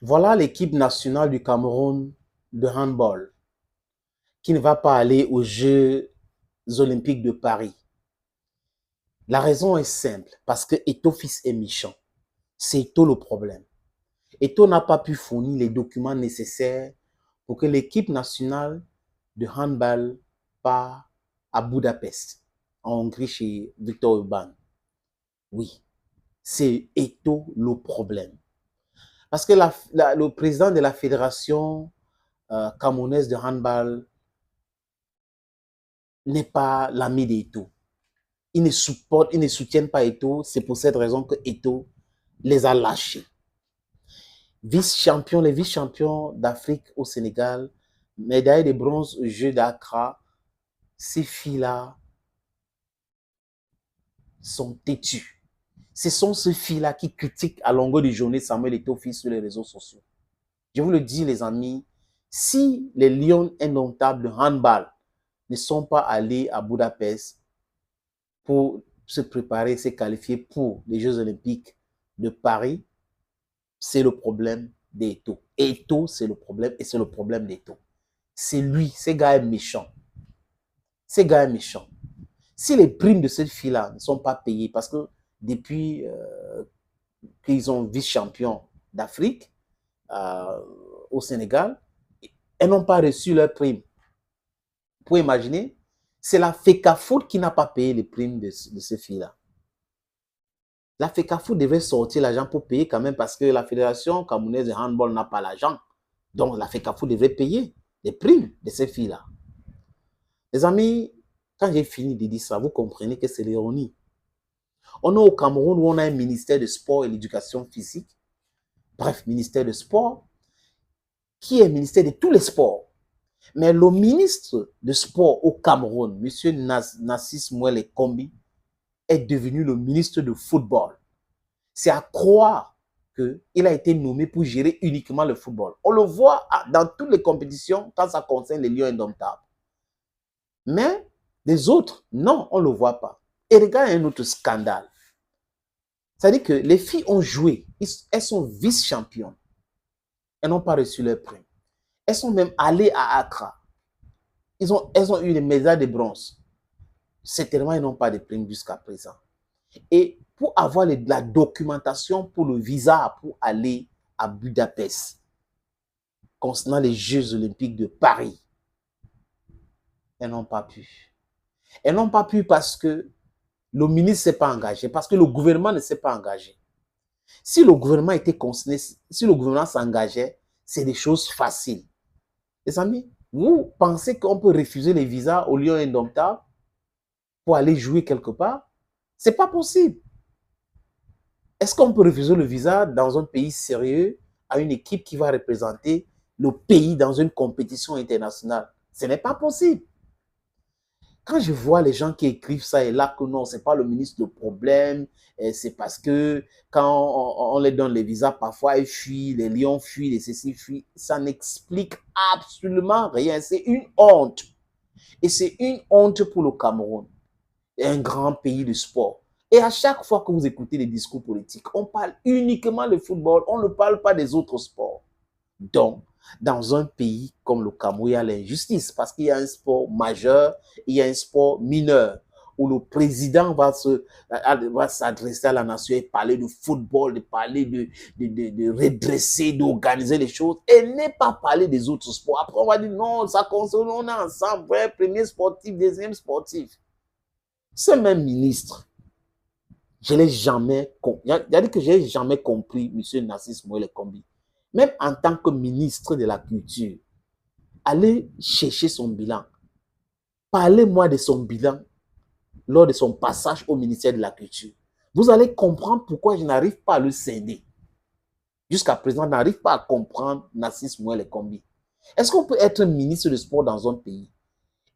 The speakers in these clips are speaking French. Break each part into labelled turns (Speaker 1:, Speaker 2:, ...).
Speaker 1: Voilà l'équipe nationale du Cameroun de handball qui ne va pas aller aux Jeux olympiques de Paris. La raison est simple, parce que Eto'o fils est méchant. C'est Eto'o le problème. Eto'o n'a pas pu fournir les documents nécessaires pour que l'équipe nationale de handball parte à Budapest, en Hongrie, chez Victor Orban. Oui, c'est Eto'o le problème. Parce que le président de la fédération camerounaise de handball n'est pas l'ami d'Eto'o. Ils ne soutiennent pas Eto'o. C'est pour cette raison que Eto'o les a lâchés. Les vice-champions d'Afrique au Sénégal, médaille de bronze aux Jeux d'Accra, ces filles-là sont têtues. Ce sont ces filles-là qui critiquent à longueur de journée Samuel Eto'o fils sur les réseaux sociaux. Je vous le dis, les amis, si les Lions indomptables de handball ne sont pas allés à Budapest pour se préparer, se qualifier pour les Jeux olympiques de Paris, c'est le problème d'Eto'o. Eto'o, c'est le problème et c'est le problème d'Eto'o. C'est lui, ce gars est méchant. Ce gars est méchant. Si les primes de cette fille-là ne sont pas payées, parce que depuis qu'ils ont vice-champion d'Afrique au Sénégal, elles n'ont pas reçu leurs primes. Vous pouvez imaginer, c'est la FECAFOOT qui n'a pas payé les primes de ces filles-là. La FECAFOOT devait sortir l'argent pour payer quand même parce que la Fédération camerounaise de handball n'a pas l'argent. Donc la FECAFOOT devait payer les primes de ces filles-là. Les amis, quand j'ai fini de dire ça, vous comprenez que c'est l'ironie. On est au Cameroun où on a un ministère de sport et l'éducation physique, bref, ministère de sport, qui est ministère de tous les sports. Mais le ministre de sport au Cameroun, M. Nassis Mouele Kombi, est devenu le ministre de football. C'est à croire qu'il a été nommé pour gérer uniquement le football. On le voit dans toutes les compétitions quand ça concerne les Lions indomptables. Mais les autres, non, on ne le voit pas. Et regarde un autre scandale. C'est-à-dire que les filles ont joué, elles sont vice-championnes. Elles n'ont pas reçu leur prime. Elles sont même allées à Accra. Elles ont eu des médailles de bronze. Certainement, elles n'ont pas de prime jusqu'à présent. Et pour avoir la documentation pour le visa pour aller à Budapest, concernant les Jeux olympiques de Paris, elles n'ont pas pu. Elles n'ont pas pu parce que le ministre ne s'est pas engagé, parce que le gouvernement ne s'est pas engagé. Si le gouvernement était concerné, si le gouvernement s'engageait, c'est des choses faciles. Les amis, vous pensez qu'on peut refuser les visas aux Lions indomptables pour aller jouer quelque part? Ce n'est pas possible. Est-ce qu'on peut refuser le visa dans un pays sérieux à une équipe qui va représenter le pays dans une compétition internationale? Ce n'est pas possible. Quand je vois les gens qui écrivent ça et là que non, ce n'est pas le ministre le problème, c'est parce que quand on les donne les visas, parfois ils fuient, les lions fuient, les ceci fuient, ça n'explique absolument rien. C'est une honte. Et c'est une honte pour le Cameroun, un grand pays de sport. Et à chaque fois que vous écoutez les discours politiques, on parle uniquement de football, on ne parle pas des autres sports. Donc, dans un pays comme le Cameroun, il y a l'injustice parce qu'il y a un sport majeur, il y a un sport mineur où le président va s'adresser à la nation et parler de football, de parler de redresser, d'organiser les choses et ne pas parler des autres sports. Après, on va dire non, ça concerne, on est ensemble, ouais, premier sportif, deuxième sportif. Ce même ministre, je l'ai jamais compris. C'est-à-dire que je n'ai jamais compris M. Nassis Mouele Kombi. Même en tant que ministre de la Culture, allez chercher son bilan. Parlez-moi de son bilan lors de son passage au ministère de la Culture. Vous allez comprendre pourquoi je n'arrive pas à le céder. Jusqu'à présent, je n'arrive pas à comprendre Nassis Mouele Kombi. Est-ce qu'on peut être ministre de sport dans un pays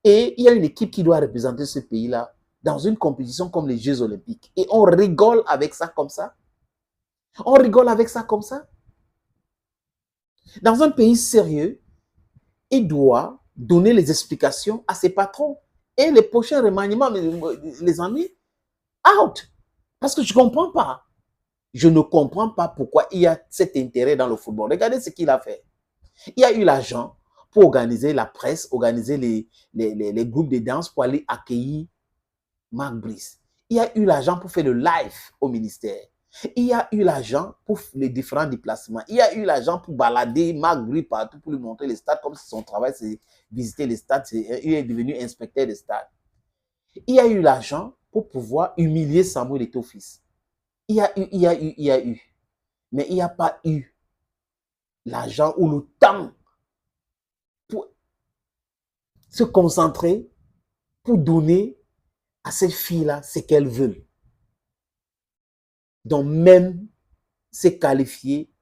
Speaker 1: et il y a une équipe qui doit représenter ce pays-là dans une compétition comme les Jeux olympiques et on rigole avec ça comme ça? On rigole avec ça comme ça? Dans un pays sérieux, il doit donner les explications à ses patrons. Et les prochains remaniements, les amis, out. Parce que je ne comprends pas. Je ne comprends pas pourquoi il y a cet intérêt dans le football. Regardez ce qu'il a fait. Il y a eu l'argent pour organiser la presse, organiser les groupes de danse pour aller accueillir Marc Brice. Il y a eu l'argent pour faire le live au ministère. Il y a eu l'argent pour les différents déplacements. Il y a eu l'argent pour balader Marc Brice partout, pour lui montrer les stades, comme si son travail, c'est visiter les stades. Il est devenu inspecteur des stades. Il y a eu l'argent pour pouvoir humilier Samuel Eto'o-Fils. Il y a eu. Mais il n'y a pas eu l'argent ou le temps pour se concentrer, pour donner à cette fille-là ce qu'elle veut. Donc même se qualifier,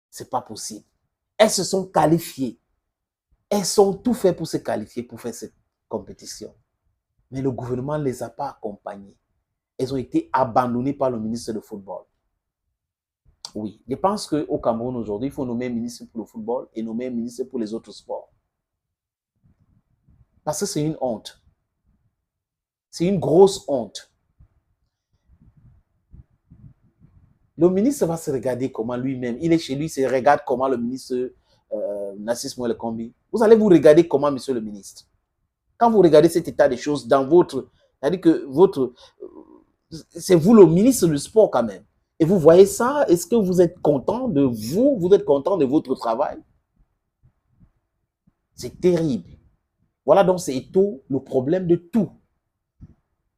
Speaker 1: c'est pas possible. Elles se sont qualifiées. Elles ont tout fait pour se qualifier, pour faire cette compétition. Mais le gouvernement ne les a pas accompagnées. Elles ont été abandonnées par le ministre de football. Oui, je pense qu'au Cameroun aujourd'hui, il faut nommer un ministre pour le football et nommer un ministre pour les autres sports. Parce que c'est une honte. C'est une grosse honte. Le ministre va se regarder comment lui-même, il est chez lui, il se regarde comment le ministre Narcisse Moelle Kombi. Vous allez vous regarder comment, monsieur le ministre. Quand vous regardez cet état des choses dans votre, c'est-à-dire que c'est vous le ministre du sport quand même. Et vous voyez ça, est-ce que vous êtes content de vous? Vous êtes content de votre travail? C'est terrible. Voilà donc c'est Eto'o le problème de tout.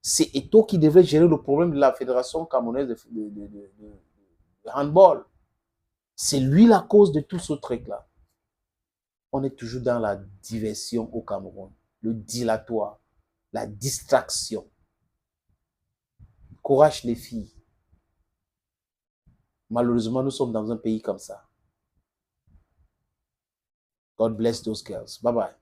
Speaker 1: C'est Eto'o qui devrait gérer le problème de la Fédération camerounaise de handball. C'est lui la cause de tout ce truc-là. On est toujours dans la diversion au Cameroun, le dilatoire, la distraction. Courage les filles. Malheureusement, nous sommes dans un pays comme ça. God bless those girls. Bye bye.